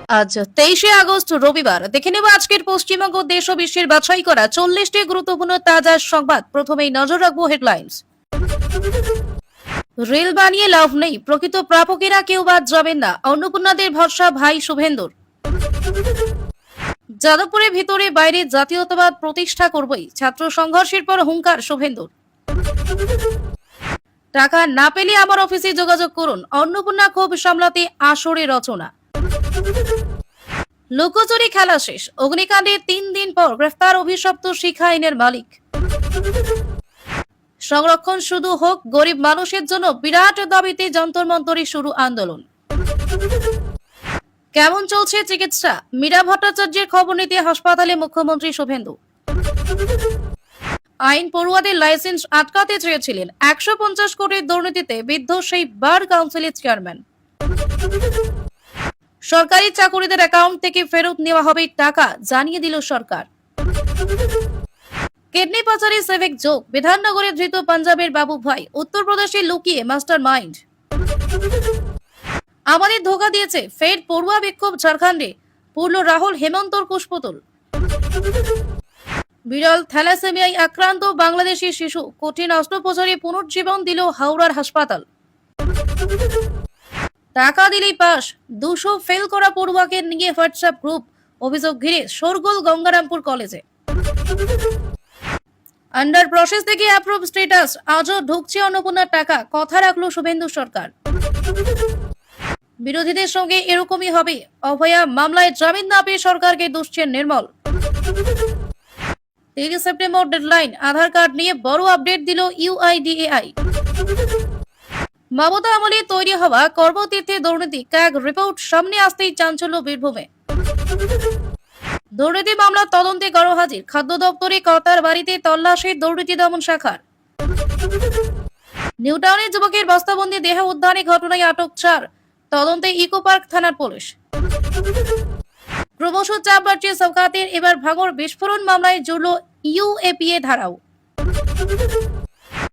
আজ 23শে আগস্ট রবিবার। দেখে নেব আজকের পশ্চিমবঙ্গ দেশ ও বিশ্বের বাছাই করা 40টি গুরুত্বপূর্ণ তাজা সংবাদ। প্রথমেই নজর রাখবো হেডলাইন্স। রেল বানিয়ে লাভ নেই, প্রকৃত প্রাপকেরা কেউ বাদ যাবেন না, অন্নপূর্ণাদের ভরসা ভাই শুভেন্দুর। যাদবপুরের ভিতরে বাইরে জাতীয়তাবাদ প্রতিষ্ঠা করবই, ছাত্র সংঘর্ষের পর হুঙ্কার শুভেন্দুর। টাকা না পেলে আমার অফিসে যোগাযোগ করুন, অন্নপূর্ণা ক্ষোভ সামলাতে আসরে রচনা। লুকোচুরি খেলা শেষ, অগ্নিকাণ্ডে 3 দিন পর গ্রেফতার অভিশপ্ত শিখা আইনের মালিক। সংরক্ষণ শুধু হোক, গরিব মানুষের জন্য বিরাট দাবিতে যন্তর মন্তরে শুরু আন্দোলন। কেমন চলছে চিকিৎসা, মীরা ভট্টাচার্যের খবর নিতে হাসপাতালে মুখ্যমন্ত্রী শুভেন্দু। আইন পড়ুয়াদের লাইসেন্স আটকাতে চেয়েছিলেন, 150 কোটির দুর্নীতিতে বিদ্ধ সেই বার কাউন্সিলের চেয়ারম্যান। সরকারি চাকুরিদের অ্যাকাউন্ট থেকে ফেরত নেওয়া হবে টাকা, জানিয়ে দিল সরকার। কিডনি পাচারে সিভিক যোগ, বিধাননগরে ধৃত পাঞ্জাবের বাবু ভাই, উত্তরপ্রদেশে লুকিয়ে মাস্টার মাইন্ড। আমাদের ধোকা দিয়েছে, ফের পড়ুয়া বিক্ষোভ ঝাড়খণ্ডে, পূর্ণ রাহুল হেমন্তর কুশপুতুল। বিরল থ্যালাসেমিয়ায় আক্রান্ত বাংলাদেশি শিশু, কঠিন অস্ত্রোপচারে পুনর্জীবন দিল হাওড়ার হাসপাতাল। টাকা দিলেই পাস, 200 ফেল করা পড়ুয়াকে নিয়ে হোয়াটসঅ্যাপ গ্রুপ, অভিযোগ ঘিরে শোরগোল গঙ্গারামপুর কলেজে। আন্ডার প্রসেস থেকে অ্যাপ্রুভ স্ট্যাটাস, আজও ঢুকছে অন্নপূর্ণার টাকা, কথা রাখলো শুভেন্দু সরকার। বিরোধীদের সঙ্গে এরকমই হবে, অভয়া মামলায় জামিন না পেয়ে সরকারকে দুষছেন নির্মল। 30 সেপ্টেম্বর ডেডলাইন, আধার কার্ড নিয়ে বড় আপডেট দিল ইউআইডিএআই। মমতা আমলে তৈরি হওয়া কর্মতীর্থে দুর্নীতি ক্যাগ রিপোর্ট সামনে আসতেই চাঞ্চল্য বীরভূমে। দুর্নীতি মামলা তদন্তে গড়হাজির, খাদ্য দপ্তরে কর্তার বাড়িতে তল্লাশি দুর্নীতি দমন শাখার। নিউটাউনের যুবকের বস্তাবন্দি দেহ উদ্ধারে ঘটনায় আটক 4, তদন্তে ইকো পার্ক থানার পুলিশ। ক্রমশ চাপ বাড়ছে সৌকাতের, এবার ভাঙড় বিস্ফোরণ মামলায় জুড়ল ইউএপিএ ধারাও।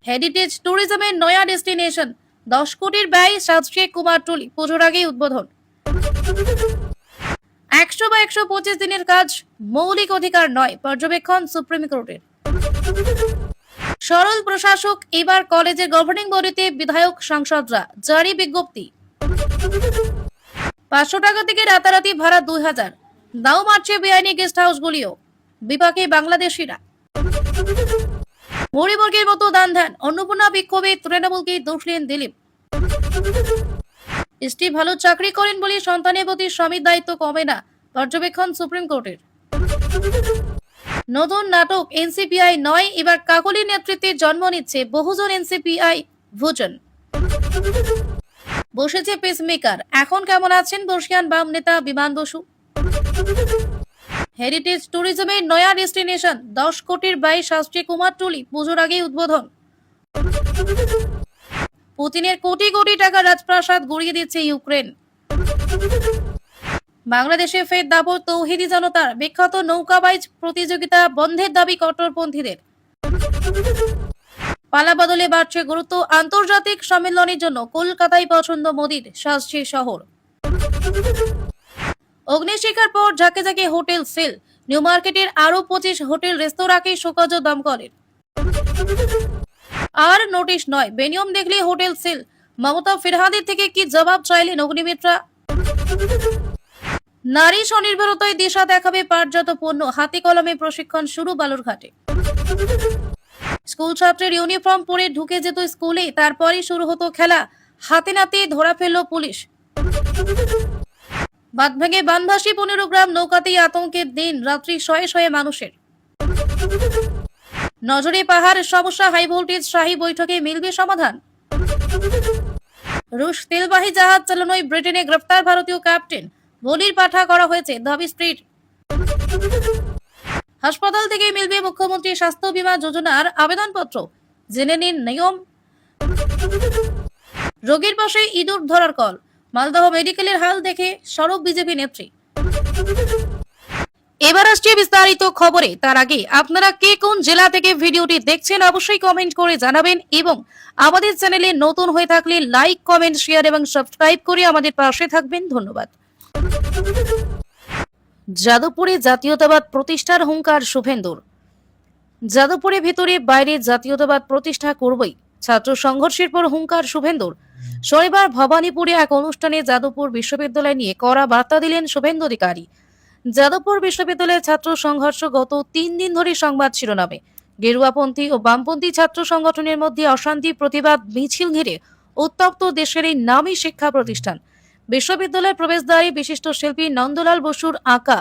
হেরিটেজ ট্যুরিজমের নয়া ডেস্টিনেশন, 10 কোটির ব্যয় সাজছে কুমারটুলি, পুজোর আগেই উদ্বোধন। 100 বা 125 দিনের কাজ মৌলিক অধিকার নয়, পর্যবেক্ষণ সুপ্রিম কোর্টের। সরল প্রশাসক এবার কলেজের গভর্নিং বডিতে বিধায়ক সাংসদরা, জারি বিজ্ঞপ্তি। 500 টাকা থেকে রাতারাতি ভাড়া 2000, দাও মারছে বেআইনি গেস্ট হাউসগুলিও, বিপাকে বাংলাদেশিরা। মরিবর্গের মতো দান ধ্যান, অন্নপূর্ণা বিক্ষোভে তৃণমূলকে দোষলেন দিলীপ। স্ত্রী ভালো চাকরি করেন বলে সন্তানের প্রতি স্বামীর দায়িত্ব কমে না, পর্যবেক্ষণ সুপ্রিম কোর্টের। নতুন নাটক এনসিপিআই নয়, এবার কাকলির নেতৃত্বে জন্ম নিচ্ছে বহুজন এনসিপিআই ভোজন। বসেছে পেসমেকার, এখন কেমন আছেন বর্ষিয়ান বাম নেতা বিমান বসু। হেরিটেজ ট্যুরিজমের নয়া ডেস্টিনেশন, 10 কোটির ব্যয় সাজছে কুমারটুলি, পুজোর আগেই উদ্বোধন। পুতিনের কোটি কোটি টাকা রাজপ্রাসাদ গড়িয়ে দিচ্ছে ইউক্রেন। বাংলাদেশে ফের দাপট তৌহিদি জনতার, বিখ্যাত নৌকাবাইজ প্রতিযোগিতা বন্ধের দাবি কট্টরপন্থীদের। পালা বদলে বাড়ছে গুরুত্ব, আন্তর্জাতিক সম্মেলনের জন্য কলকাতায় পছন্দ মোদির, সাজছে শহর। অগ্নিশিখার পর ঝাঁকে ঝাঁকে হোটেল সেল, নিউ মার্কেটের আরো 25 হোটেল রেস্তোরাঁকে শোকজ দমকলের। আর নোটিশ নয়, বেনিয়ম দেখলে হোটেল সেল, মমতা ফিরহাদের থেকে কি জবাব চাইলেন অগ্নিমিত্রা। নারী স্বনির্ভরতায় দিশা দেখাবে পাটজাত পণ্য, হাতে কলমে প্রশিক্ষণ শুরু বালুরঘাটে। স্কুল ছাত্রের ইউনিফর্ম পরে ঢুকে যেত স্কুলে, তারপরই শুরু হতো খেলা, হাতে নাতে ধরা ফেলল পুলিশ। বাঁধ ভেঙে বানভাসী 15 গ্রাম, নৌকাতেই আতঙ্কের দিন রাত্রি, শয়ে শয়ে মানুষের। নজরে পাহাড় সমস্যা, হাই ভোল্টেজ শাহী বৈঠকে মিলবে সমাধান। রুশ তেলবাহী জাহাজ চালানোয় ব্রিটেনে গ্রেফতার ভারতীয় ক্যাপ্টেন, বলির পাঠা করা হয়েছে, দাবি স্ত্রীর। হাসপাতাল থেকে মিলবে মুখ্যমন্ত্রী স্বাস্থ্য বীমা যোজনার আবেদনপত্র, জেনে নিন নিয়ম। রোগীর পাশে ইঁদুর ধরার কল, মালদহ মেডিকেলের হাল দেখে সরব বিজেপি নেত্রী। এবার আসছে বিস্তারিত খবরে, তার আগে আপনারা কে কোন জেলা থেকে ভিডিওটি দেখছেন অবশ্যই কমেন্ট করে জানাবেন, এবং আমাদের চ্যানেলে নতুন হয়ে থাকলে লাইক, কমেন্ট, শেয়ার এবং সাবস্ক্রাইব করে আমাদের পাশে থাকবেন। ধন্যবাদ। যাদবপুরে জাতীয়তাবাদ প্রতিষ্ঠার হুঙ্কার শুভেন্দুর। যাদবপুরে ভেতরে বাইরে জাতীয়তাবাদ প্রতিষ্ঠা করবই, ছাত্র সংঘর্ষের পর হুঙ্কার শুভেন্দুর। শনিবার ভবানীপুরে এক অনুষ্ঠানে যাদবপুর বিশ্ববিদ্যালয় নিয়ে কড়া বার্তা দিলেন শুভেন্দু অধিকারী। যাদবপুর বিশ্ববিদ্যালয়ের ছাত্র সংঘর্ষ গত 3 দিন ধরে সংবাদ শিরোনামে। গেরুয়াপন্থী ও বামপন্থী ছাত্র সংগঠনের মধ্যে অশান্তি প্রতিবাদ মিছিল ঘিরে উত্তপ্ত দেশের এই নামী শিক্ষা প্রতিষ্ঠান। বিশ্ববিদ্যালয়ের প্রবেশদ্বারে বিশিষ্ট শিল্পী নন্দলাল বসুর আঁকা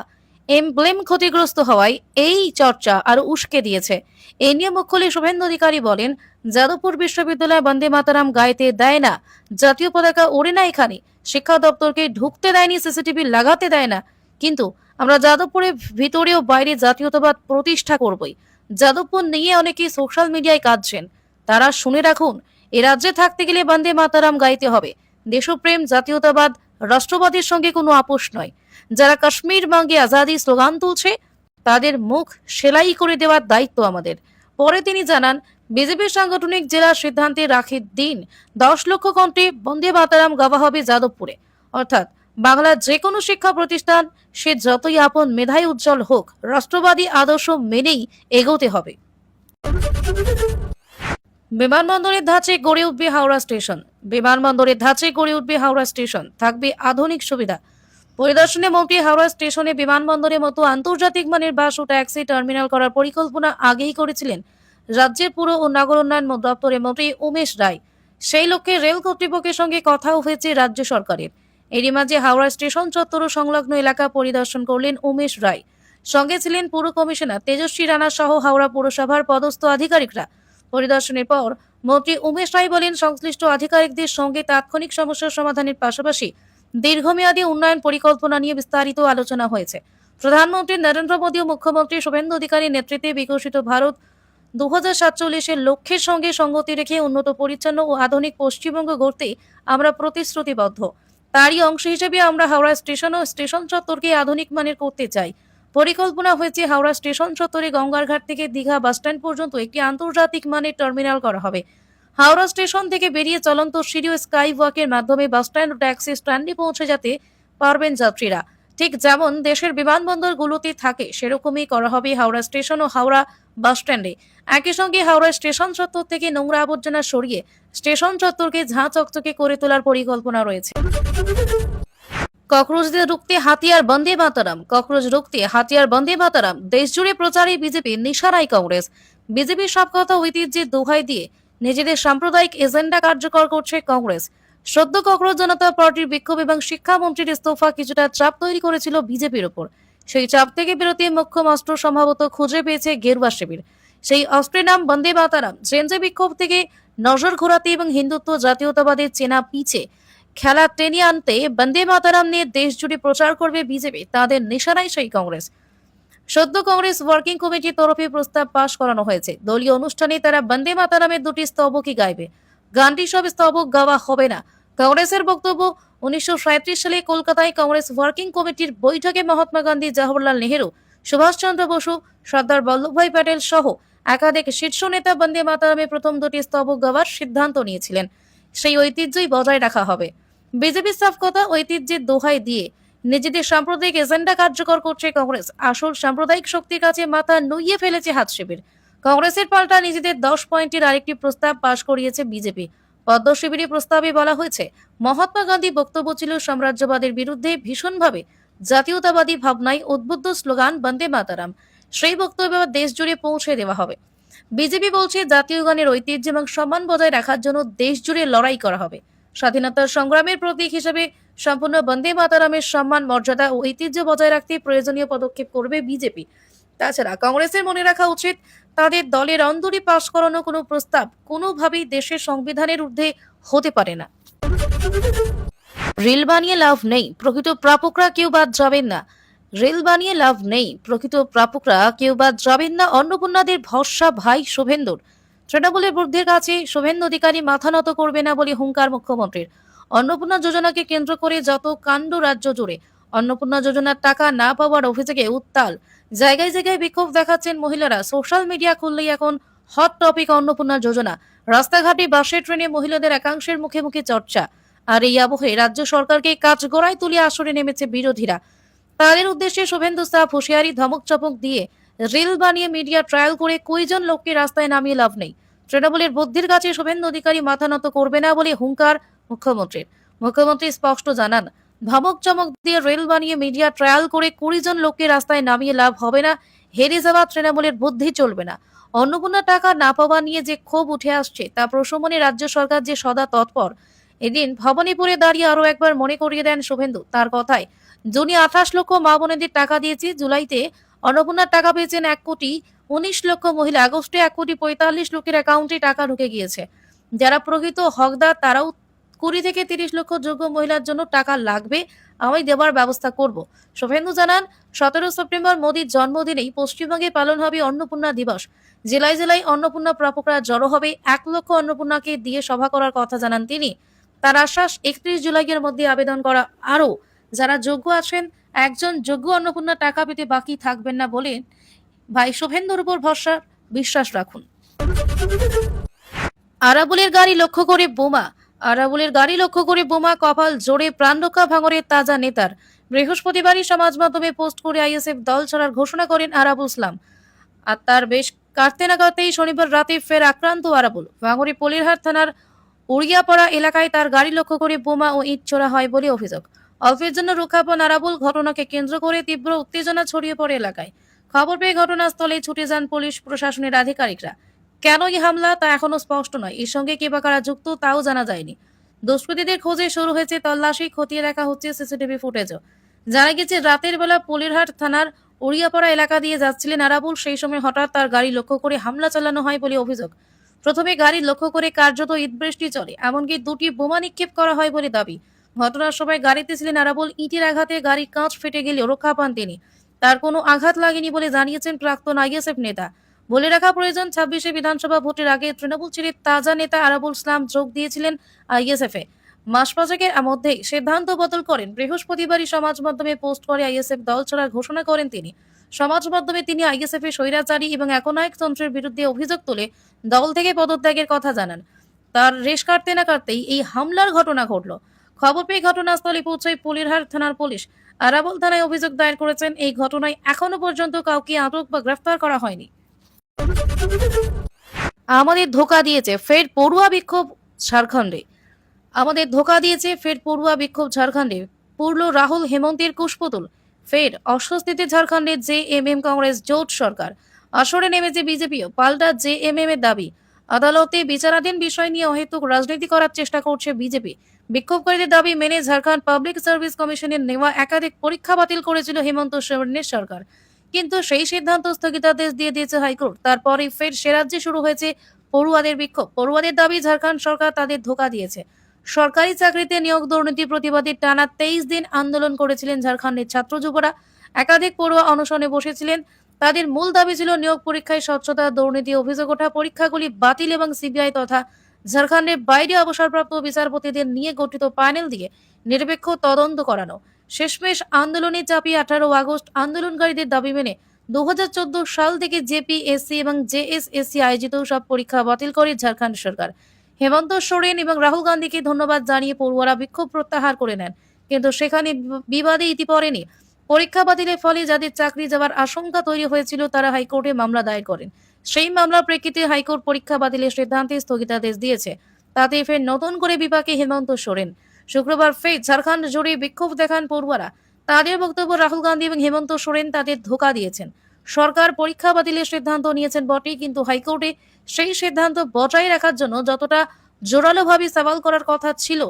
এমব্লেম ক্ষতিগ্রস্ত হওয়ায় এই চর্চা আরো উস্কে দিয়েছে। এ নিয়ে মুখ খুলে শুভেন্দু অধিকারী বলেন, যাদবপুর বিশ্ববিদ্যালয় বন্দে মাতারাম গাইতে দেয় না, জাতীয় পতাকা ওড়ে না, এখানে শিক্ষা দপ্তরকে ঢুকতে দেয়নি, সিসিটিভি লাগাতে দেয় না, কিন্তু আমরা যাদবপুরের ভিতরে ও বাইরে জাতীয়তাবাদ প্রতিষ্ঠা করবই। যাদবপুর নিয়ে অনেকেই সোশ্যাল মিডিয়ায় কাঁদছেন, তারা শুনে রাখুন, এ রাজ্যে থাকতে গেলে বন্দে মাতারাম গাইতে হবে। দেশপ্রেম, জাতীয়তাবাদ, রাষ্ট্রবাদের সঙ্গে কোনো আপোষ নয়। যারা কাশ্মীর মাঙ্গে আজাদি স্লোগান তুলছে তাদের মুখ সেলাই করে দেওয়ার দায়িত্ব আমাদের। পরে তিনি জানান, বিজেপির সাংগঠনিক জেলা সিদ্ধান্তে রাখির দিন 10 লক্ষ কণ্ঠে বন্দে মাতারাম গাওয়া হবে যাদবপুরে। অর্থাৎ বাংলার যে কোনো শিক্ষা প্রতিষ্ঠান, সে যতই আপন মেধায় উজ্জ্বল হোক, রাষ্ট্রবাদী আদর্শ মেনেই এগোতে হবে। বিমানবন্দরের ধাঁচে গড়ে উঠবে হাওড়া স্টেশন। বিমানবন্দরের ধাঁচে গড়ে উঠবে হাওড়া স্টেশন, থাকবে আধুনিক সুবিধা। পরিদর্শনে মন্ত্রী হাওড়া স্টেশনে বিমানবন্দরের মতো আন্তর্জাতিক মানের বাস ও ট্যাক্সি টার্মিনাল করার পরিকল্পনা আগেই করেছিলেন রাজ্যের পুর ও নগর উন্নয়ন দপ্তরের মন্ত্রী উমেশ রায়। সেই লক্ষ্যে রেল কর্তৃপক্ষের সঙ্গে কথাও হয়েছে রাজ্য সরকারের। এরই মাঝে হাওড়া স্টেশন চত্বর ও সংলগ্ন এলাকা পরিদর্শন করলেন উমেশ রায়। সঙ্গে ছিলেন পুর কমিশনার তেজস্বী রানা সহ হাওড়া পুরসভার পদস্থ আধিকারিকরা। পরিদর্শনের পর মন্ত্রী উমেশ রায় বলেন, সংশ্লিষ্ট আধিকারিকদের সঙ্গে তাৎক্ষণিক সমস্যার সমাধানের পাশাপাশি দীর্ঘমেয়াদী উন্নয়ন পরিকল্পনা নিয়ে বিস্তারিত আলোচনা হয়েছে। প্রধানমন্ত্রী নরেন্দ্র মোদী ও মুখ্যমন্ত্রী শুভেন্দু অধিকারীর নেতৃত্বে বিকশিত ভারত 2047-এর লক্ষ্যের সঙ্গে সঙ্গতি রেখে উন্নত, পরিচ্ছন্ন ও আধুনিক পশ্চিমবঙ্গ গড়তে আমরা প্রতিশ্রুতিবদ্ধ। তারই অংশ হিসেবে আমরা হাওড়া স্টেশন ও স্টেশন চত্বরকে আধুনিক মানের করতে চাই। পরিকল্পনা হয়েছে হাওড়া স্টেশন চত্বরে গঙ্গারঘাট থেকে দীঘা বাসস্ট্যান্ড পর্যন্ত একটি আন্তর্জাতিক মানের টার্মিনাল করা হবে। হাওড়া স্টেশন থেকে বেরিয়ে চলন্ত সিঁড়ি ও স্কাই ওয়াকের মাধ্যমে বাসস্ট্যান্ড ও ট্যাক্সি স্ট্যান্ডে পৌঁছে যেতে পারবেন যাত্রীরা। ঠিক যেমন দেশের বিমানবন্দরগুলোতে থাকে, সেরকমই করা হবে হাওড়া স্টেশন ও হাওড়া বাসস্ট্যান্ডে। একই সঙ্গে হাওড়া স্টেশন চত্বর থেকে নোংরা আবর্জনা সরিয়ে স্টেশন চত্বরকে ঝাঁ চকচকে করে তোলার পরিকল্পনা রয়েছে। ককরোচদের রুখতে হাতিয়ার বন্দে মাতারাম। ককরোচ রুখতে হাতিয়ার বন্দে মাতারাম। দেশজুড়ে প্রচারে বিজেপি, নিশানায় কংগ্রেস। বিজেপির সব কথা ঐতিহ্যের দোহাই দিয়ে নিজেদের সাম্প্রদায়িক এজেন্ডা কার্যকর করছে কংগ্রেস। সদ্য ককরোচ জনতা পার্টির বিক্ষোভ এবং শিক্ষামন্ত্রীর ইস্তফা কিছুটা চাপ তৈরি করেছিল বিজেপির ওপর। সেই চাপ থেকে বেরোতে মোক্ষম অস্ত্র সম্ভবত খুঁজে পেয়েছে গেরুয়া শিবির। সেই অস্ত্রের নাম বন্দে মাতারাম। জেনজে বিক্ষোভ থেকে নজর ঘোরাতে এবং হিন্দুত্ব, জাতীয়তাবাদের চেনা পিছে খেলা টেনে আনতে বন্দে মাতারাম নিয়ে দেশ জুড়ে প্রচার করবে বিজেপি। তাদের নিশানায় সেই কংগ্রেস। সদ্য কংগ্রেস ওয়ার্কিং কমিটির তরফে প্রস্তাব পাশ করানো হয়েছে। দলীয় অনুষ্ঠানে তারা বন্দে মাতারামের 2টি স্তবকই গাইবে। গানটি সব স্তবক গাওয়া হবে না। কংগ্রেসের বক্তব্য, 1937 সালে কলকাতায় কংগ্রেস ওয়ার্কিং কমিটির বৈঠকে মহাত্মা গান্ধী, জওহরলাল নেহেরু, সুভাষচন্দ্র বসু, সর্দার বল্লভভাই প্যাটেল সহ একাধিক শীর্ষ নেতা বন্দে মাতারামের প্রথম 2টি স্তবক গাওয়ার সিদ্ধান্ত নিয়েছিলেন। সেই ঐতিহ্যই বজায় রাখা হবে। বিজেপির সাফ কথা, ঐতিহ্যের দোহাই দিয়ে নিজেদের সাম্প্রদায়িক এজেন্ডা কার্যকর করছে কংগ্রেস। আসল সাম্প্রদায়িক শক্তির কাছে মাথা নুইয়ে ফেলেছে হাত শিবির। কংগ্রেসের পাল্টা নিজেদের 10 পয়েন্টের আরেকটি প্রস্তাব পাশ করিয়েছে বিজেপি। পদ্ম শিবিরের প্রস্তাবে বলা হয়েছে, মহাত্মা গান্ধী বক্তব্য ছিল সাম্রাজ্যবাদের বিরুদ্ধে, ভীষণভাবে জাতীয়তাবাদী ভাবনায় উদ্বুদ্ধ স্লোগান বন্দে মাতারাম। সেই বক্তব্য দেশ জুড়ে পৌঁছে দেওয়া হবে। বিজেপি বলছে, জাতীয় গানের ঐতিহ্য এবং সম্মান বজায় রাখার জন্য দেশ জুড়ে লড়াই করা হবে। স্বাধীনতার সংগ্রামের প্রতীক হিসেবে সম্পূর্ণ বন্দে মাতারামের সম্মান, মর্যাদা ও ঐতিহ্য বজায় রাখতে প্রয়োজনীয় পদক্ষেপ করবে বিজেপি। তাছাড়া কংগ্রেসের মনে রাখা উচিত, তাদের দলের অন্দরে পাশ করানো কোনো প্রস্তাব কোনোভাবেই দেশের সংবিধানের ঊর্ধ্বে হতে পারে না। রেল বানিয়ে লাভ নেই, প্রকৃত প্রাপকরা কেউ বাদ যাবেন না। রেল বানিয়ে লাভ নেই, প্রকৃত প্রাপকরা কেউ বাদ যাবেন না। অন্নপূর্ণাদের ভরসা ভাই শুভেন্দুর। তৃণমূলের বুদ্ধির কাছে শুভেন্দু অধিকারী মাথা নত করবে না বলে হুঙ্কার মুখ্যমন্ত্রীর। অন্নপূর্ণা যোজনাকে কেন্দ্র করে যত কাণ্ড রাজ্য জুড়ে। অন্নপূর্ণা যোজনার টাকা না পাওয়ার অভিযোগে উত্তাল। জায়গায় জায়গায় বিক্ষোভ দেখাচ্ছেন মহিলারা। সোশ্যাল মিডিয়া খুললেই এখন হট টপিক অন্নপূর্ণা যোজনা। রাস্তাঘাটে, বাসে, ট্রেনে মহিলাদের একাংশের মুখে মুখে চর্চা। আর এই আবহে রাজ্য সরকারকে কাঠগড়ায় তুলে আসরে নেমেছে বিরোধীরা। তাদের উদ্দেশ্যে শুভেন্দু সাফ হুঁশিয়ারি, ধমক চমক দিয়ে রিল বানিয়ে মিডিয়া ট্রায়াল করে কয়জন লোককে রাস্তায় নামিয়ে লাভ নেই। তৃণমূলের বুদ্ধির কাছে শুভেন্দু অধিকারী মাথা নত করবে না বলে হুঙ্কার মুখ্যমন্ত্রীর। মুখ্যমন্ত্রী স্পষ্ট জানান, ধমক চমক দিয়ে রিল বানিয়ে মিডিয়া ট্রায়াল করে 20 জন লোককে রাস্তায় নামিয়ে লাভ হবে না। হেরে যাওয়া তৃণমূলের বুদ্ধি চলবে না। অন্নপূর্ণা টাকা না পাওয়া নিয়ে যে ক্ষোভ উঠে আসছে তা প্রশমনে রাজ্য সরকার যে সদা তৎপর। এদিন ভবানীপুরে দাঁড়িয়ে আরো একবার মনে করিয়ে দেন শুভেন্দু তার কথায়, জুনি 28 লক্ষ মা বোনেদের টাকা দিয়েছি, জুলাইতে অন্নপূর্ণার টাকা পেয়েছেন 1,19 লক্ষ মহিলা, আগস্টে 1,45 লক্ষের অ্যাকাউন্টে টাকা ঢুকে গিয়েছে। যারা প্রকৃত হকদার তারাও 20 থেকে 30 লক্ষ যোগ্য মহিলার জন্য টাকা লাগবে, আমি দেওয়ার ব্যবস্থা করব। শুভেন্দু জানান, 17 সেপ্টেম্বর মোদীর জন্মদিনেই পশ্চিমবঙ্গে পালন হবে অন্নপূর্ণা দিবস। জেলায় জেলায় অন্নপূর্ণা প্রাপকরা জড়ো হবে। 1 লক্ষ অন্নপূর্ণাকে দিয়ে সভা করার কথা জানান তিনি। তার আশ্বাস, 31 জুলাইয়ের মধ্যে আবেদন করা আরও যারা যোগ্য আছেন, একজন যোগ্য অন্নপূর্ণা টাকা পেতে বাকি থাকবেন না বলে ভাই শুভেন্দুর উপর ভরসা, বিশ্বাস রাখুন। আরাবুলের গাড়ি লক্ষ্য করে বোমা। আরাবুলের গাড়ি লক্ষ্য করে বোমা, কপাল জোরে প্রাণরক্ষা ভাঙরের তাজা নেতার। বৃহস্পতিবারই সমাজ মাধ্যমে পোস্ট করে আইএসএফ দল ছাড়ার ঘোষণা করেন আরাবুল ইসলাম। আর তার বেশ কাটতে না কাটতেই শনিবার রাতে ফের আক্রান্ত আরাবুল। ভাঙড়ে পলিরহাট থানার উড়িয়াপাড়া এলাকায় তার গাড়ি লক্ষ্য করে বোমা ও ইট ছোড়া হয় বলে অভিযোগ। অল্পের জন্য রক্ষা পান আরাবুল। ঘটনাকে কেন্দ্র করে তীব্র উত্তেজনা ছড়িয়ে পড়ে এলাকায়। খবর পেয়ে ঘটনাস্থলে ছুটে যান পুলিশ প্রশাসনের আধিকারিকরা। কেন এই হামলা তা এখনো স্পষ্ট নয়। এর সঙ্গে কে বা কারা যুক্ত তাও জানা যায়নি। দুষ্কৃতীদের খোঁজে শুরু হয়েছে তল্লাশি, খতিয়ে দেখা হচ্ছে সিসিটিভি ফুটেজও। জানা গেছে, রাতের বেলা পলিরহাট থানার উড়িয়াপাড়া এলাকা দিয়ে যাচ্ছিলেন আরাবুল। সেই সময় হঠাৎ তার গাড়ি লক্ষ্য করে হামলা চালানো হয় বলে অভিযোগ। প্রথমে গাড়ি লক্ষ্য করে কার্যত ইটবৃষ্টি চলে, এমনকি 2টি বোমা নিক্ষেপ করা হয় বলে দাবি। ঘটনার সময় গাড়িতে ছিলেন আরাবুল। ইটের আঘাতে গাড়ির কাঁচ ফেটে গেলেও রক্ষা পান তিনি। তার কোনো আঘাত লাগেনি বলে জানিয়েছেন প্রাক্তন আইএসএফ নেতা। বলে রাখা প্রয়োজন, 26শে বিধানসভা ভোটের আগে তৃণমূল ছেড়ে তাজা নেতা আরাবুল ইসলাম যোগ দিয়েছিলেন আইএসএফে। মাস পাঁচেকের মধ্যেই সিদ্ধান্ত বদল করেন। বৃহস্পতিবারই সমাজ মাধ্যমে পোস্ট করে আইএসএফ দল ছাড়ার ঘোষণা করেন তিনি। সমাজ মাধ্যমে তিনি আইএসএফ এর স্বৈরাচারী এবং একনায়ক তন্ত্রের বিরুদ্ধে অভিযোগ তুলে দল থেকে পদত্যাগের কথা জানান। তার রেশ কাটতে না কাটতেই এই হামলার ঘটনা ঘটল। খবর পেয়ে ঘটনাস্থলে পৌঁছায় পলিরহাট থানার পুলিশ। আরাবুল থানায় অভিযোগ দায়ের করেছেন। এই ঘটনায় এখনো পর্যন্ত কাউকে আটক বা গ্রেফতার করা হয়নি। আমাদের ধোঁকা দিয়েছে, ফের পড়ুয়া বিক্ষোভ ঝাড়খণ্ডে। আমাদের ধোঁকা দিয়েছে, ফের পড়ুয়া বিক্ষোভ ঝাড়খণ্ডে। পুরল রাহুল হেমন্তের কুশপুতুল। ফের অস্বস্তিতে ঝাড়খণ্ডের জেএমএম কংগ্রেস জোট সরকার। আসরে নেমেছে বিজেপিও। পাল্টা জেএমএম এর দাবি, আদালতে বিচারাধীন বিষয় নিয়ে অহেতুক রাজনীতি করার চেষ্টা করছে বিজেপি। বিক্ষোভকারীদের দাবি মেনে ঝাড়খণ্ড পাবলিক সার্ভিস কমিশনের নেওয়া একাধিক পরীক্ষা বাতিল করেছিল হেমন্ত সোরেনের সরকার, কিন্তু সেই সিদ্ধান্ত স্থগিতাদেশ দিয়ে দিয়েছে হাইকোর্ট। তারপরে ফের সে রাজ্যে শুরু হয়েছে পড়ুয়াদের বিক্ষোভ। পড়ুয়াদের দাবি, ঝাড়খণ্ড সরকার তাদের ধোঁকা দিয়েছে। সরকারি চাকরিতে নিয়োগ দুর্নীতি প্রতিবাদে টানা 23 দিন আন্দোলন করেছিলেন ঝাড়খণ্ডের ছাত্র যুবরা। একাধিক পড়ুয়া অনশনে বসেছিলেন। তাদের মূল দাবি ছিল নিয়োগ পরীক্ষায় স্বচ্ছতা, দুর্নীতি অভিযোগ ওঠা, পরীক্ষাগুলি বাতিল এবং সিবিআই তথা ঝাড়খণ্ডের বাইরে অবসরপ্রাপ্ত বিচারপতিদের নিয়ে গঠিত প্যানেল দিয়ে নিরপেক্ষ তদন্ত করানো। শেষমেশ আন্দোলনে চাপিয়ে 18 আগস্ট আন্দোলনকারীদের দাবি মেনে 2014 সাল থেকে জেপিএসসি এবং জেএসএসসি আয়োজিত সব পরীক্ষা বাতিল করে ঝাড়খণ্ড সরকার। হেমন্ত সোরেন এবং রাহুল গান্ধীকে ধন্যবাদ জানিয়ে পড়ুয়ারা বিক্ষোভ প্রত্যাহার করে নেন, কিন্তু সেখানে বিবাদে ইতি পড়েনি। পরীক্ষা বাতিলের ফলে যাদের চাকরি যাওয়ার আশঙ্কা তৈরি হয়েছিল তারা হাইকোর্টে মামলা দায়ের করেন। সেই মামলার প্রেক্ষিতে হাইকোর্ট পরীক্ষা বাতিলের সিদ্ধান্তে স্থগিতাদেশ দিয়েছে। তাতে ফের নতুন করে বিপাকে হেমন্ত সোরেন। শুক্রবার ফের ঝাড়খণ্ড জুড়ে বিক্ষোভ দেখান পড়ুয়ারা। তাদের বক্তব্য, রাহুল গান্ধী এবং হেমন্ত সোরেন তাদের ধোঁকা দিয়েছেন। সরকার পরীক্ষা বাতিলের সিদ্ধান্ত নিয়েছেন বটে, কিন্তু হাইকোর্টে সেই সিদ্ধান্ত বজায় রাখার জন্য যতটা জোরালোভাবে সওয়াল করার কথা ছিল,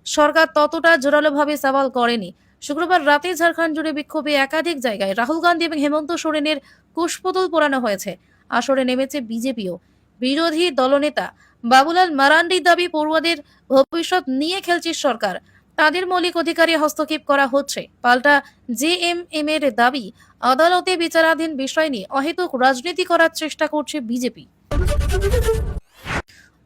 সরকার ততটা জোরালোভাবে সওয়াল করেনি। শুক্রবার রাতে ঝাড়খণ্ড জুড়ে বিক্ষোভে একাধিক জায়গায় রাহুল গান্ধী এবং হেমন্ত সোরেনের কুশপুতুল পোড়ানো হয়েছে। আসরে নেমেছে বিজেপিও। বিরোধী দলনেতা বাবুলাল মারান্ডির দাবি, পড়ুয়াদের ভবিষ্যৎ নিয়ে খেলছে সরকার, তাদের মৌলিক অধিকারে হস্তক্ষেপ করা হচ্ছে। পাল্টা জেএমএম এর দাবি, আদালতে বিচারাধীন বিষয় নিয়ে অহেতুক রাজনীতি করার চেষ্টা করছে বিজেপি।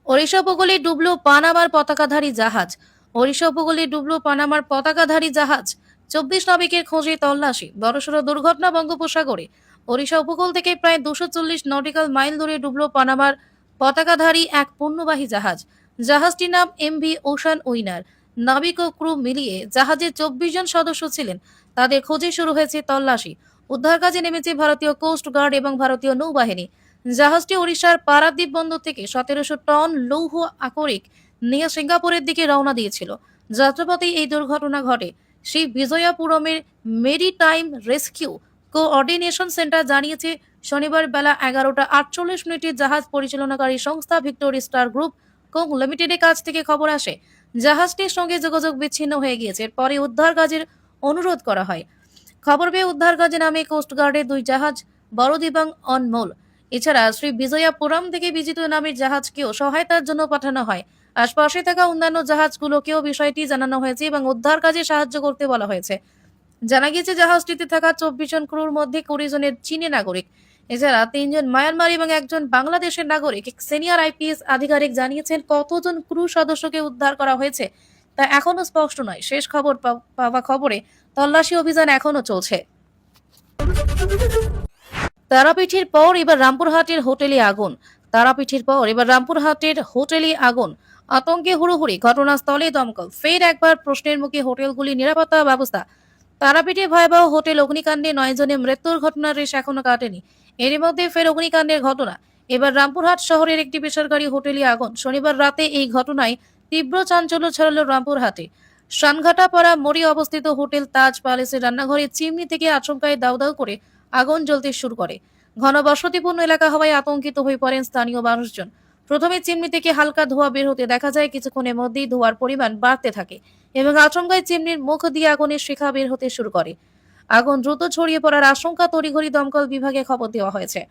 ওড়িশা উপকূলে ডুবল পানামার পতাকাধারী জাহাজ। ওড়িশা উপকূলে ডুবল পানামার পতাকাধারী জাহাজ। 24 নাবিকের খোঁজে তল্লাশি। বড়সড় দুর্ঘটনা বঙ্গোপসাগরে। ওড়িশা উপকূল থেকে প্রায় 240 নটিক্যাল মাইল দূরে ডুবল পানামার পতাকাধারী এক পণ্যবাহী জাহাজ। জাহাজটির নাম এমভি ওশান উইনার। নাবিক ও ক্রু মিলিয়ে জাহাজে 24 জন সদস্য ছিলেন। তাদের খোঁজে শুরু হয়েছে তল্লাশি। উদ্ধার কাজে নেমেছে ভারতীয় কোস্ট গার্ড এবং ভারতীয় নৌবাহিনী। জাহাজটি ওড়িশার পারাদ্বীপ বন্দর থেকে 1700 টন লৌহ আকরিক নিয়ে সিঙ্গাপুরের দিকে রওনা দিয়েছিল। যাত্রাপথে এই দুর্ঘটনা ঘটে। সেই বিজয়াপুরমের মেরিটাইম রেস্কিউ কোঅর্ডিনেশন সেন্টার জানিয়েছে, শনিবার বেলা 11টা 48 মিনিটে জাহাজ পরিচালনাকারী সংস্থা ভিক্টোরি স্টার গ্রুপ কোং লিমিটেডের কাছ থেকে খবর আসে জাহাজটির সঙ্গে যোগাযোগ বিচ্ছিন্ন হয়ে গিয়েছে। পরে উদ্ধার কাজের অনুরোধ করা হয়। খবর পেয়ে উদ্ধার কাজে নামে কোস্টগার্ডের 2 জাহাজ বড়দিবাং অনমোল। এছাড়া শ্রী বিজয়াপুরম থেকে বিজিত নামের জাহাজকেও সহায়তার জন্য পাঠানো হয়। আশপাশে থাকা অন্যান্য জাহাজগুলোকেও বিষয়টি জানানো হয়েছে এবং উদ্ধার কাজে সাহায্য করতে বলা হয়েছে। জানা গিয়েছে জাহাজটিতে থাকা 24 জন ক্রুর মধ্যে 20 জনের চীনী নাগরিক। এছাড়া 3 জন মায়ানমার এবং একজন বাংলাদেশের নাগরিক। এক সিনিয়র আইপিএস আধিকারিক জানিয়েছেন, কতজন ক্রু সদস্যকে উদ্ধার করা হয়েছে তা এখনো স্পষ্ট নয়। শেষ খবর পাওয়া খবরে তল্লাশি অভিযান এখনো চলছে। তারাপীঠের পর এবার রামপুরহাটের হোটেলে আগুন। তারাপীঠের পর এবার রামপুরহাটের হোটেলে আগুন। আতঙ্কে হুড়োহুড়ি, ঘটনাস্থলে দমকল। ফের একবার প্রশ্নের মুখে হোটেলগুলির নিরাপত্তা ব্যবস্থা। তারাপীঠে ভয়াবহ হোটেল অগ্নিকাণ্ডে 9 জনের মৃত্যুর ঘটনার রেশ এখনো কাটেনি। এর মধ্যে ফের অগ্নিকাণ্ডের ঘটনা। এবার রামপুরহাট শহরের একটি বেসরকারি হোটেলে আগুন। শনিবার রাতে এই ঘটনায় তীব্র চাঞ্চল্য ছড়ালো রামপুরহাটে। সানঘাটাপাড়া মোড়ে অবস্থিত হোটেল তাজ প্যালেসের রান্নাঘরে চিমনি থেকে আচমকায় দাউ দাউ করে আগুন জ্বলতে শুরু করে। ঘন বসতিপূর্ণ এলাকা হওয়ায় আতঙ্কিত হয়ে পড়েন স্থানীয় মানুষজন। প্রথমে চিমনি থেকে হালকা ধোঁয়া বের হতে দেখা যায়, কিছুক্ষণের মধ্যেই ধোঁয়ার পরিমাণ বাড়তে থাকে এবং আচমকায় চিমনির মুখ দিয়ে আগুনের শিখা বের হতে শুরু করে। আগুন দ্রুত ছড়িয়ে পড়ার আশঙ্কা তড়িঘড়ি দমকল বিভাগে খবর দেওয়া হয়েছে।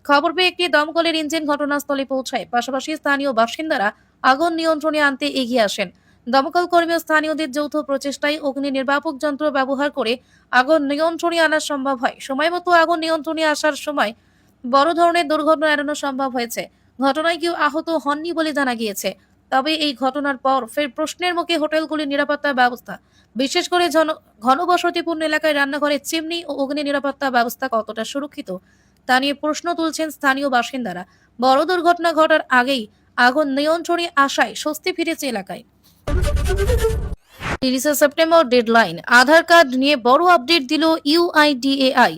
খবর পেয়ে একটি দমকলের ইঞ্জিন ঘটনাস্থলে পৌঁছায়। পাশাপাশি স্থানীয় বাসিন্দারা আগুন নিয়ন্ত্রণে আনতে এগিয়ে আসেন। দমকল কর্মী ও স্থানীয়দের যৌথ প্রচেষ্টায় অগ্নি নির্বাপক যন্ত্র ব্যবহার করে আগুন নিয়ন্ত্রণে আনা সম্ভব হয়। সময়মতো আগুন নিয়ন্ত্রণে আসার সময় বড় ধরনের দুর্ঘটনা এড়ানো সম্ভব হয়েছে। ঘটনায় কেউ আহত হননি বলে জানা গিয়েছে। তবে এই ঘটনার পর ফের প্রশ্নের মুখে হোটেলগুলির নিরাপত্তা ব্যবস্থা, বিশেষ করে ঘনবসতিপূর্ণ এলাকায় রান্নাঘরের চিমনি ও অগ্নি নিরাপত্তা ব্যবস্থা কতটা সুরক্ষিত তা নিয়ে প্রশ্ন তুলছেন স্থানীয় বাসিন্দারা। বড় দুর্ঘটনা ঘটার আগেই আগুন নিয়ন্ত্রণে আসায় স্বস্তি ফিরেছে এলাকায়। 30 সেপ্টেম্বর ডেডলাইন, আধার কার্ড নিয়ে বড় আপডেট দিল ইউআইডিএআই।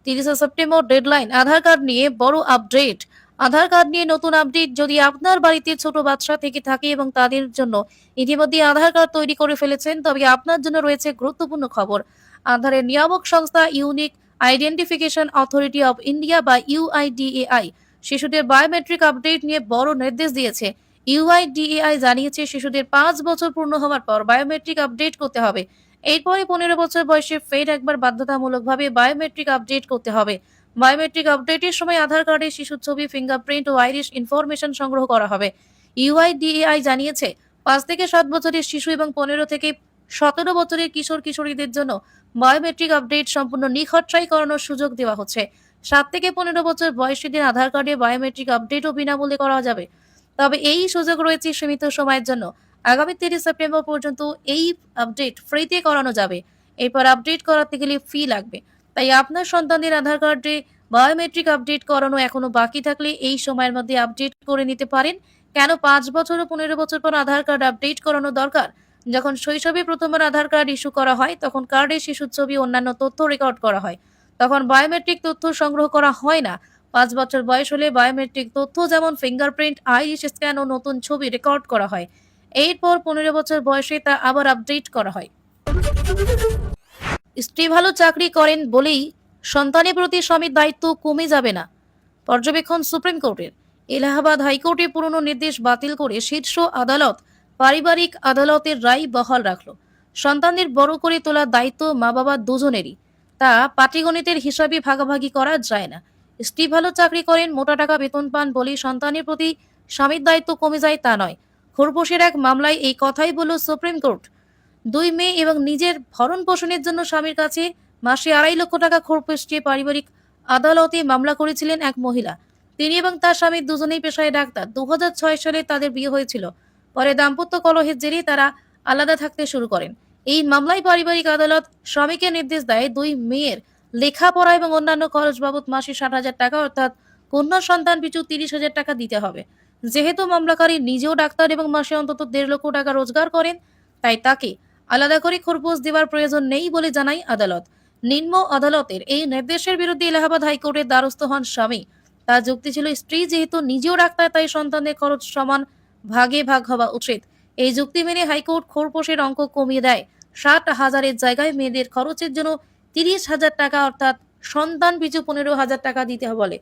30 সেপ্টেম্বর ডেডলাইন, আধার কার্ড নিয়ে বড় আপডেট। আধার কার্ড নিয়ে নতুন আপডেট। যদি আপনার বাড়িতে ছোট বাচ্চা থেকে থাকে এবং তাদের জন্য ইতিমধ্যে আধার কার্ড তৈরি করে ফেলেছেন, তবে আপনার জন্য রয়েছে গুরুত্বপূর্ণ খবর। আধারের নিয়ামক সংস্থা unique identification authority of India বা ইউআইডিএআই শিশুদের বায়োমেট্রিক আপডেট নিয়ে বড় নির্দেশ দিয়েছে। ইউআইডিএআই জানিয়েছে, শিশুদের 5 বছর পূর্ণ হওয়ার পর বায়োমেট্রিক আপডেট করতে হবে। এরপরে 15 বছর বয়সে ফের একবার বাধ্যতামূলকভাবে বায়োমেট্রিক আপডেট করতে হবে। বায়োমেট্রিক আপডেটের সময় আধার কার্ডে শিশুর ছবি, ফিঙ্গারপ্রিন্ট ও আইরিশ ইনফরমেশন সংগ্রহ করা হবে। ইউআইডিএআই জানিয়েছে, 5 থেকে 7 বছরের শিশু এবং 15 থেকে 17 বছরের কিশোর কিশোরীদের জন্য বায়োমেট্রিক আপডেট সম্পূর্ণ নিখরচায় করানোর সুযোগ দেওয়া হচ্ছে। 7 থেকে 15 বছর বয়সীদের আধার কার্ডে বায়োমেট্রিক আপডেটও বিনামূল্যে করা যাবে। তবে এই সুযোগ রয়েছে সীমিত সময়ের জন্য। আগামী 30 সেপ্টেম্বর পর্যন্ত এই আপডেট ফ্রিতে করানো যাবে। এরপর আপডেট করাতে গেলে ফি লাগবে। তাই আপনার সন্তানদের আধার কার্ডে বায়োমেট্রিক আপডেট করানো এখনো বাকি থাকলে এই সময়ের মধ্যে আপডেট করে নিতে পারেন। কেন 5 বছর ও 15 বছর পর আধার কার্ড আপডেট করানো দরকার? যখন শৈশবে প্রথমবার আধার কার্ড ইস্যু করা হয়, তখন কার্ডে শিশুর ছবি, অন্যান্য তথ্য রেকর্ড করা হয়। তখন বায়োমেট্রিক তথ্য সংগ্রহ করা হয় না। 5 বছর বয়স হলে বায়োমেট্রিক তথ্য যেমন ফিঙ্গারপ্রিন্ট, আইরিশ স্ক্যান ও নতুন ছবি রেকর্ড করা হয়। এরপর 15 বছর বয়সে তা আবার আপডেট করা হয়। স্ত্রী ভালো চাকরি করেন বলেই সন্তানের প্রতি স্বামীর দায়িত্ব কমে যাবে না, পর্যবেক্ষণ সুপ্রিম কোর্টের। এলাহাবাদ হাইকোর্টে পুরনো নির্দেশ বাতিল করে শীর্ষ আদালত পারিবারিক আদালতের রায় বহাল রাখল। সন্তানদের বড় করে তোলার দায়িত্ব মা বাবা দুজনেরই। তা পাটিগণিতের হিসাবে ভাগাভাগি করা যায় না। স্ত্রী ভালো চাকরি করেন, মোটা টাকা বেতন পান বলেই সন্তানের প্রতি স্বামীর দায়িত্ব কমে যায় তা নয়। খোরপোশের এক মামলায় এই কথাই বলল সুপ্রিম কোর্ট। 2 মেয়ে এবং নিজের ভরণ পোষণের জন্য স্বামীর কাছে মাসে 2.5 লক্ষ টাকা খোরপোশ চেয়ে পারিবারিক আদালতে মামলা করেছিলেন এক মহিলা। তিনি এবং তার স্বামী দুজনেই পেশায় ডাক্তার। 2006 সালে তাদের বিয়ে হয়েছিল। পরে দাম্পত্য কলহের জেরে তারা আলাদা থাকতে শুরু করেন। এই মামলায় পারিবারিক আদালত স্বামীকে নির্দেশ দেয় 2 মেয়ের লেখাপড়া এবং অন্যান্য খরচ বাবদ মাসে 60,000 টাকা অর্থাৎ কন্যা সন্তান পিছু 30,000 টাকা দিতে হবে। যেহেতু মামলাকারী নিজেও ডাক্তার এবং মাসে অন্তত 1.5 লক্ষ টাকা রোজগার করেন, তাই তাকে আলাদা করে খোরপোশ দেওয়ার প্রয়োজন নেই বলে জানায় আদালত। নিম্ন আদালতের এই নির্দেশের বিরুদ্ধে এলাহাবাদ হাইকোর্টের দ্বারস্থ হন স্বামী। তার যুক্তি ছিল, স্ত্রী যেহেতু নিজেও ডাক্তার, তাই সন্তানের খরচ সমান ভাগে ভাগ হওয়া উচিত। এই যুক্তি মেনে হাইকোর্ট খোরপোশের অঙ্ক কমিয়ে দেয়। 60,000-এর জায়গায় মেয়েদের খরচের জন্য 30,000 টাকা অর্থাৎ সন্তান পিছু 15,000 টাকা দিতে বলে।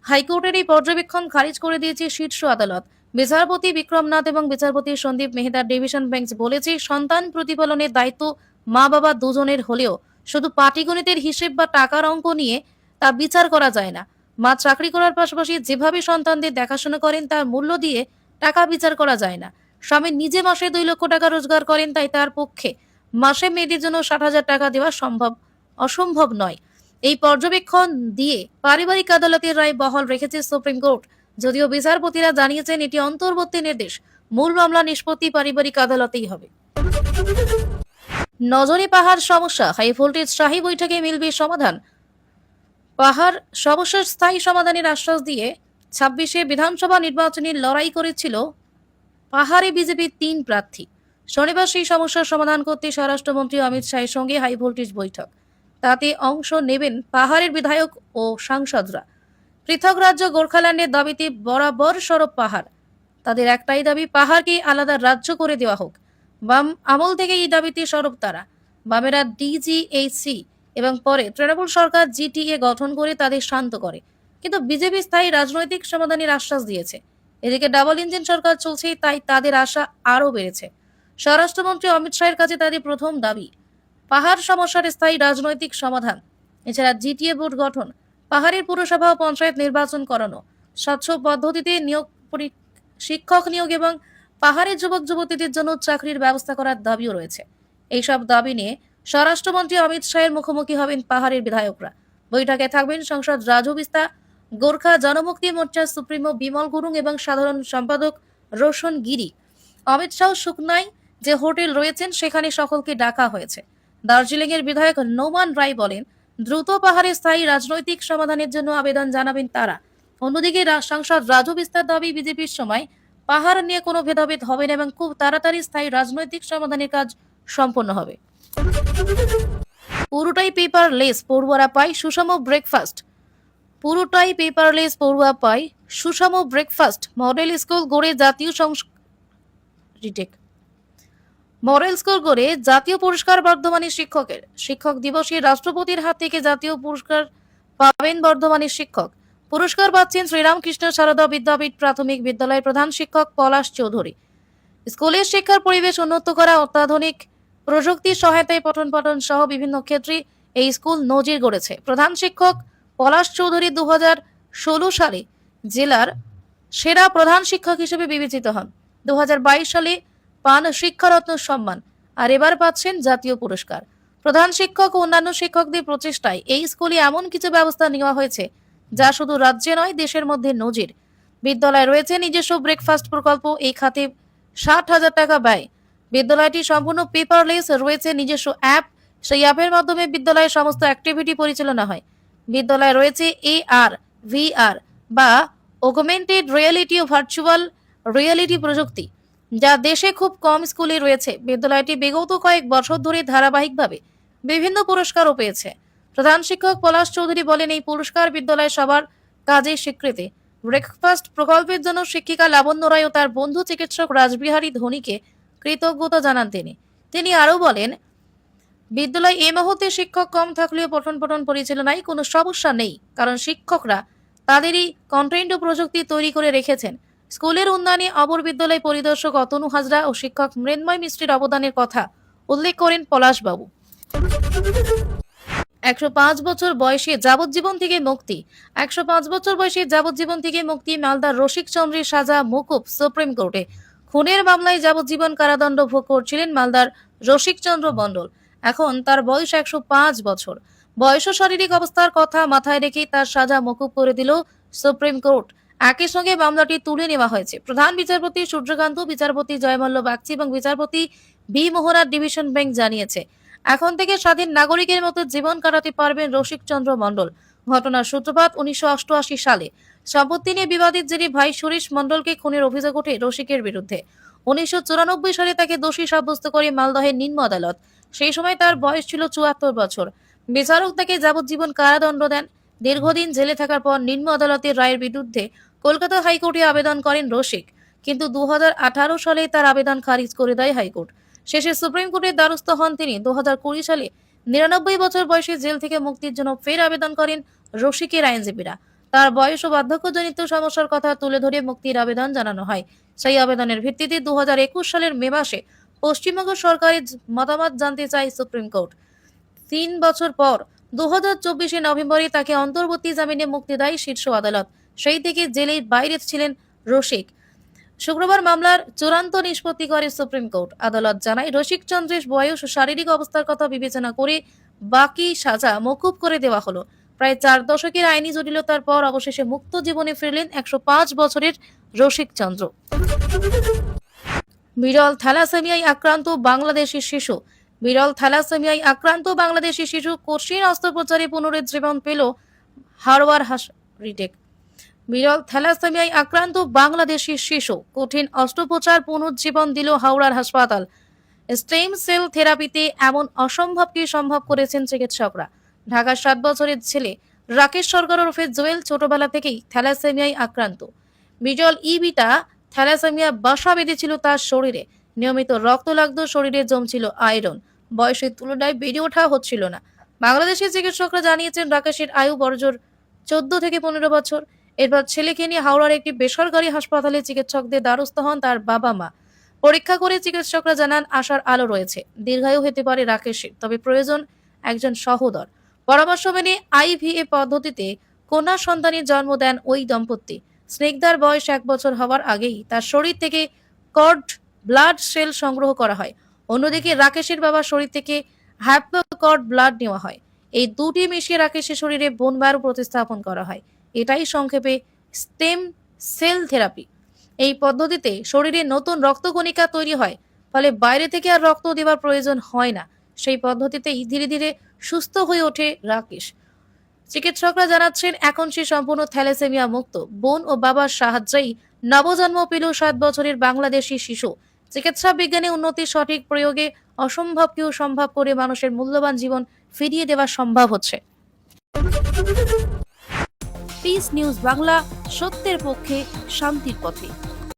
হাইকোর্টের এই পর্যবেক্ষণ খারিজ করে দিয়েছে শীর্ষ আদালত। বিচারপতি বিক্রমনাথ এবং বিচারপতি সন্দীপ মেহতার ডিভিশন বেঞ্চ বলেছে, সন্তান প্রতিপালনের দায়িত্ব মা বাবা দুজনের হলেও শুধু পাটিগণিতের হিসেব বা টাকার অঙ্ক নিয়ে তা বিচার করা যায় না। মা চাকরি করার পাশাপাশি যেভাবে সন্তানদের দেখাশোনা করেন তার মূল্য দিয়ে টাকা বিচার করা যায় না। স্বামী নিজে মাসে 2 লক্ষ টাকা রোজগার করেন, তাই তার পক্ষে মাসে মেয়েদের জন্য 60,000 টাকা দেওয়া অসম্ভব নয়। এই পর্যবেক্ষণ দিয়ে পারিবারিক আদালতের রায় বহাল রেখেছে সুপ্রিম কোর্ট। যদিও বিচারপতিরা জানিয়েছেন এটি অন্তর্বর্তী নির্দেশ, মূল মামলা নিষ্পত্তি পারিবারিক আদালতেই হবে। নজরে পাহাড় সমস্যা, হাই ভোল্টেজ শাহী বৈঠকে মিলবে সমাধান। পাহাড় সমস্যার স্থায়ী সমাধানের আশ্বাস দিয়ে 26-এ বিধানসভা নির্বাচনী লড়াই করেছিল পাহাড়ে বিজেপির 3 প্রার্থী। শনিবার সেই সমস্যার সমাধান করতে স্বরাষ্ট্রমন্ত্রী অমিত শাহের সঙ্গে হাই ভোল্টেজ বৈঠক। তাতে অংশ নেবেন পাহাড়ের বিধায়ক ও সাংসদরা। পৃথক রাজ্য গোর্খাল্যান্ডের দাবিতে বরাবর সরব পাহাড়। তাদের একটাই দাবি, পাহাড়কে আলাদা রাজ্য করে দেওয়া হোক। বাম আমল থেকে এই দাবিতে সরব তারা। বামেরা ডিজিএইচসি এবং পরে তৃণমূল সরকার জিটিএ গঠন করে তাদের শান্ত করে, কিন্তু বিজেপি স্থায়ী রাজনৈতিক সমাধানের আশ্বাস দিয়েছে। এদিকে ডাবল ইঞ্জিন সরকার চলছে, তাই তাদের আশা আরও বেড়েছে। স্বরাষ্ট্রমন্ত্রী অমিত শাহের কাছে তাদের প্রথম দাবি পাহাড় সমস্যার স্থায়ী রাজনৈতিক সমাধান। এছাড়া জিটিএ বোর্ড গঠন, পাহাড়ের পুরসভা ও পঞ্চায়েত নির্বাচন করানো, স্বচ্ছ পদ্ধতিতে শিক্ষক নিয়োগ এবং পাহাড়ের যুবক যুবতীদের জন্য চাকরির ব্যবস্থা করার দাবিও রয়েছে। এইসব দাবি নিয়ে স্বরাষ্ট্রমন্ত্রী অমিত শাহের মুখোমুখি হবেন পাহাড়ের বিধায়করা। বৈঠকে থাকবেন সংসদ রাজু বিস্তা, গোর্খা জনমুক্তি মোর্চার সুপ্রিমো বিমল গুরুং এবং সাধারণ সম্পাদক রোশন গিরি। অমিত শাহ শুকনায় যে হোটেল রয়েছেন সেখানে সকলকে ডাকা হয়েছে। দার্জিলিং এর বিধায়ক নোমান রায় বলেন, দ্রুত পাহাড়ে স্থায়ী রাজনৈতিক সমাধানের জন্য আবেদন জানাবেন তারা। অন্যদিকে সাংসদ রাজু বিস্তার দাবি, বিজেপির সময় পাহাড় নিয়ে কোনো ভেদাভেদ হবে না এবং খুব তাড়াতাড়ি স্থায়ী রাজনৈতিক সমাধানের কাজ সম্পন্ন হবে। পুরোটাই পেপারলেস, পড়ুয়ারা পায় সুষম ব্রেকফাস্ট। পুরোটাই পেপারলেস, পড়ুয়া পায় সুষম ব্রেকফাস্ট। মডেল স্কুল গড়ে জাতীয় পুরস্কার বর্ধমানের শিক্ষকের। শিক্ষক দিবসে রাষ্ট্রপতির হাত থেকে জাতীয় পুরস্কার পাবেন বর্ধমানের শিক্ষক। পুরস্কার পাচ্ছেন শ্রীরামকৃষ্ণ সারদা বিদ্যাপীঠ প্রাথমিক বিদ্যালয়ের প্রধান শিক্ষক পলাশ চৌধুরী। স্কুলের শিক্ষার পরিবেশ উন্নত করা, অত্যাধুনিক প্রযুক্তির সহায়তায় পঠন পাঠন সহ বিভিন্ন ক্ষেত্রে এই স্কুল নজির গড়েছে। প্রধান শিক্ষক পলাশ চৌধুরী 2016 সালে জেলার সেরা প্রধান শিক্ষক হিসেবে বিবেচিত হন। 2022 সালে পান শিক্ষারত্ন সম্মান, আর এবার পাচ্ছেন জাতীয় পুরস্কার। প্রধান শিক্ষক ও অন্যান্য শিক্ষকদের প্রচেষ্টায় এই স্কুলে এমন কিছু ব্যবস্থা নেওয়া হয়েছে যা শুধু রাজ্যে নয়, দেশের মধ্যে নজির। বিদ্যালয়ে রয়েছে নিজস্ব ব্রেকফাস্ট প্রকল্প, এই খাতে 60,000 টাকা ব্যয়। বিদ্যালয়টি সম্পূর্ণ পেপারলেস, রয়েছে নিজস্ব অ্যাপ, সেই অ্যাপের মাধ্যমে বিদ্যালয়ের সমস্ত অ্যাক্টিভিটি পরিচালনা হয়। বিদ্যালয়ে রয়েছে AR, VR বা অগমেন্টেড রিয়েলিটি ও ভার্চুয়াল রিয়েলিটি প্রযুক্তি, যা দেশে খুব কম স্কুলে রয়েছে। বিদ্যালয়টি বিগত কয়েক বছর ধরে ধারাবাহিকভাবে বিভিন্ন পুরস্কারও পেয়েছে। প্রধান শিক্ষক পলাশ চৌধুরী বলেন, এই পুরস্কার বিদ্যালয়ের সবার কাজের স্বীকৃতি। ব্রেকফাস্ট প্রকল্পের জন্য শিক্ষিকা লাবণ্য রায় ও তার বন্ধু চিকিৎসক রাসবিহারী ধোনিকে কৃতজ্ঞতা জানান তিনি আরও বলেন, বিদ্যালয়ে এই মুহূর্তে শিক্ষক কম থাকলেও পঠন পরিচালনায় কোনো সমস্যা নেই, কারণ শিক্ষকরা তাদেরই কন্টেন্ট ও প্রযুক্তি তৈরি করে রেখেছেন। স্কুলের উন্নয়নে অপর বিদ্যালয় পরিদর্শক অতনু হাজরা ও শিক্ষক মৃন্ময় মিস্ত্রির অবদানের কথা উল্লেখ করেন পলাশবাবু। 105 বছর বয়সে যাবজ্জীবন থেকে মুক্তি। 105 বছর বয়সে যাবজ্জীবন থেকে মুক্তি মালদার রসিক চন্দ্রের সাজা মকুব সুপ্রিম কোর্টে। খুনের মামলায় যাবজ্জীবন কারাদণ্ড ভোগ করছিলেন মালদার রসিক চন্দ্র মণ্ডল। এখন তার বয়স 105 বছর। বয়স ও শারীরিক অবস্থার কথা মাথায় রেখে তার সাজা মকুব করে দিল সুপ্রিম কোর্ট। একই সঙ্গে মামলাটি তুলে নেওয়া হয়েছে। প্রধান বিচারপতি সূর্যকান্ত, বিচারপতি জয়মল্ল বাগচি এবং বিচারপতি বি মোহনার ডিভিশন বেঞ্চ জানিয়েছে, এখন থেকে স্বাধীন নাগরিকের মতো জীবন কাটাতে পারবেন রসিক চন্দ্র মণ্ডল। ঘটনার সূত্রপাত 1988 সালে। সম্পত্তি নিয়ে বিবাদের জেরে ভাই সুরেশ মণ্ডলকে খুনের অভিযোগ ওঠে রসিকের বিরুদ্ধে। 1994 সালে তাকে দোষী সাব্যস্ত করে মালদহের নিম্ন আদালত। সেই সময় তার বয়স ছিল 74 বছর। বিচারক তাকে যাবজ্জীবন কারাদণ্ড দেন। দীর্ঘদিন জেলে থাকার পর নিম্ন আদালতের রায়ের বিরুদ্ধে কলকাতা হাইকোর্টে আবেদন করেন রসিক, কিন্তু 2018 সালে তার আবেদন খারিজ করে দেয় হাইকোর্ট। শেষে সুপ্রিম কোর্টের দ্বারস্থ হন তিনি। 2020 সালে 99 বছর বয়সে জেল থেকে মুক্তির জন্য ফের আবেদন করেন রসিকের আইনজীবীরা। তার বয়স ও বার্ধক্যজনিত সমস্যার কথা তুলে ধরে মুক্তির আবেদন জানানো হয়। সেই আবেদনের ভিত্তিতে 2021 সালের মে মাসে পশ্চিমবঙ্গ সরকারের মতামত জানতে চায় সুপ্রিম কোর্ট। 3 বছর পর 2024 নভেম্বরে তাকে অন্তর্বর্তী জামিনে মুক্তি দেয় শীর্ষ আদালত। সেই থেকে জেলের বাইরে ছিলেন রসিক। শুক্রবার মামলার চূড়ান্ত নিষ্পত্তি করে সুপ্রিম কোর্ট। আদালত জানায়, রসিক চন্দ্রের বয়স ও শারীরিক অবস্থার কথা বিবেচনা করে বাকি সাজা মকুব করে দেওয়া হলো। প্রায় 4 দশকের আইনি জটিলতার পর অবশেষে মুক্ত জীবনে ফিরলেন 105 বছরের রসিক চন্দ্র। বিরল থ্যালাসেমিয়ায় আক্রান্ত বাংলাদেশি শিশু। বিরল থ্যালাসেমিয়ায় আক্রান্ত বাংলাদেশি শিশু কঠিন অস্ত্রোপচারে পুনরুজ্জীবন পেল হাওড়ার রিটেক। বিরল থ্যালাসেমিয়ায় আক্রান্ত বাংলাদেশি শিশু কঠিন অস্ত্রোপচার পুনরুজ্জীবন দিল হাওড়ার হাসপাতাল। স্টেম সেল থেরাপিতে এমন অসম্ভবকে সম্ভব করেছেন চিকিৎসকরা। ঢাকার 7 বছরের ছেলে রাকেশ সরকার ওরফে জুয়েল ছোটবেলা থেকেই থ্যালাসেমিয়ায় আক্রান্ত। বিরল বিটা থ্যালাসেমিয়া বাসা বেঁধেছিল তার শরীরে। নিয়মিত রক্ত লাগতো, শরীরে জমছিল আয়রন। বয়সের তুলনায় বেড়ে ওঠা হচ্ছিল না। বাংলাদেশের চিকিৎসকরা জানিয়েছেন, রাকেশের আয়ু বড়জোর 14 থেকে 15 বছর। এরপর ছেলেকে নিয়ে হাওড়ার একটি বেসরকারি হাসপাতালে চিকিৎসকদের দ্বারস্থ হন তার বাবা মা। পরীক্ষা করে চিকিৎসকরা জানান, আশার আলো রয়েছে, দীর্ঘায়ু হতে পারে রাকেশের, তবে প্রয়োজন একজন সহোদর। পরামর্শ মেনে আইভিএফ পদ্ধতিতে কন্যা সন্তানের জন্ম দেন ওই দম্পতি। স্নিগ্ধার বয়স 1 বছর হওয়ার আগেই তার শরীর থেকে কর্ড ব্লাড সেল সংগ্রহ করা হয়। অন্যদিকে রাকেশের বাবার শরীর থেকে হ্যাপ্লোকর্ড ব্লাড নেওয়া হয়। এই দুটি মিশিয়ে রাকেশের শরীরে বোন ম্যারো প্রতিস্থাপন করা হয়। এটাই সংক্ষেপে স্টেম সেল থেরাপি। এই পদ্ধতিতে শরীরে নতুন রক্তকণিকা তৈরি হয়, ফলে বাইরে থেকে আর রক্ত দেওয়ার প্রয়োজন হয় না। সেই পদ্ধতিতেই ধীরে ধীরে সুস্থ হয়ে ওঠে রাকেশ। চিকিৎসকরা জানাচ্ছেন, এখন সে সম্পূর্ণ থ্যালাসেমিয়া মুক্ত। বোন ও বাবার সাহায্যেই নবজন্ম পেল 7 বছরের বাংলাদেশি শিশু। চিকিৎসা বিজ্ঞানে উন্নতির সঠিক প্রয়োগে অসম্ভবকেও সম্ভব করে মানুষের মূল্যবান জীবন ফিরিয়ে দেওয়া সম্ভব হচ্ছে। পিস নিউজ বাংলা, সত্যের পক্ষে, শান্তির পথে।